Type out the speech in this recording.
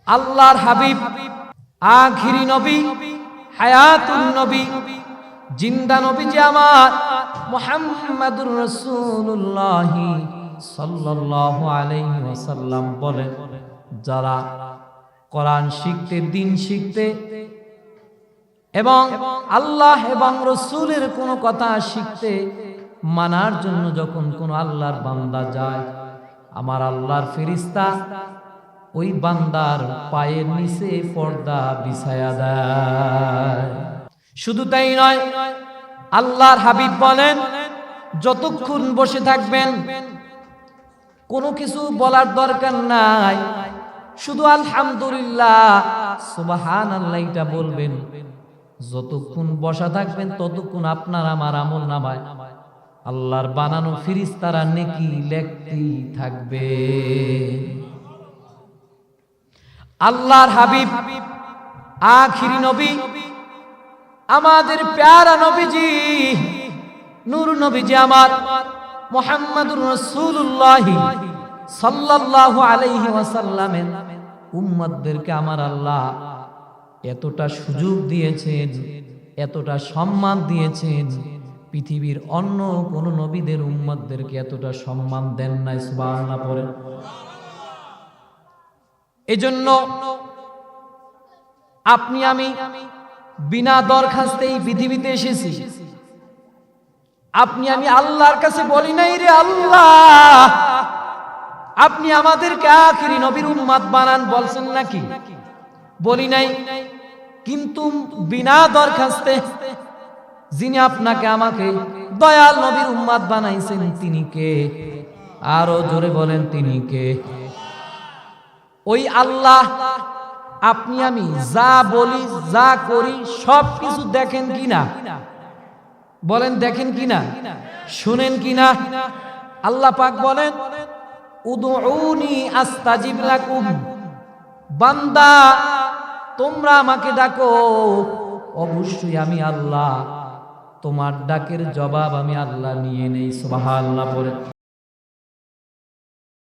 আল্লাহর হাবিব, আখিরি নবী, হায়াতুন নবী, জিন্দা নবী যে আমার মুহাম্মাদুর রাসূলুল্লাহ সাল্লাল্লাহু আলাইহি ওয়াসাল্লাম বলেন, যারা কোরআন শিখতে, দ্বীন শিখতে এবং আল্লাহ এবং রসূলের কোনো কথা শিখতে মানার জন্য যখন কোনো আল্লাহর বান্দা যায়, আমার আল্লাহর ফেরেশতা ওই বান্দার পায়ের নিচে পর্দা বিছায়া দেয়। শুধু তাই নয়, আল্লাহর হাবিব বলেন, যতক্ষণ বসে থাকবেন কোনো কিছু বলার দরকার নাই, শুধু আলহামদুলিল্লাহ সুবহানাল্লাহ এটা বলবেন। যতক্ষণ বসা থাকবেন ততক্ষণ আপনার আমার আমল নামায় আল্লাহর বানানো ফেরেশতারা নেকি লেখতেই থাকবে। আল্লাহর হাবিব, আখিরি নবী, আমাদের প্যারা নবীজি, নূর নবীজি আমার মুহাম্মাদুর রাসূলুল্লাহ সাল্লাল্লাহু আলাইহি ওয়াসাল্লামের উম্মতদেরকে আমার আল্লাহ এতটা সুযোগ দিয়েছেন, এতটা সম্মান দিয়েছেন, পৃথিবীর অন্য কোন নবীদের উম্মতদেরকে এতটা সম্মান দেন নাই। সুবহানাল্লাহ পড়েন। এজন্য আপনি আমি বিনা দরখাস্তে এই পৃথিবীতে এসেছি। আপনি আমি আল্লাহর কাছে বলি নাই, রে আল্লাহ আপনি আমাদেরকে আখিরি নবীর উম্মত বানান, বলছেন নাকি? বলি নাই। কিন্তু বিনা দরখাস্তে যিনি আপনাকে আমাকে দয়াল নবীর উম্মত বানাইছেন তিনি কে? আরো জোরে বলেন, তিনি কে? ওই আল্লাহ আপনি আমি যা বলি, যা করি সব কিছু দেখেন কিনা? বলেন দেখেন কিনা, শুনেন কিনা? আল্লাহ পাক বলেন, উদউনি আস্তাজিব লাকুম, বান্দা তোমরা আমাকে ডাকো, অবশ্যই আমি আল্লাহ তোমার ডাকের জবাব আমি আল্লাহ নিয়ে নেই। সুবহানাল্লাহ পড়ে।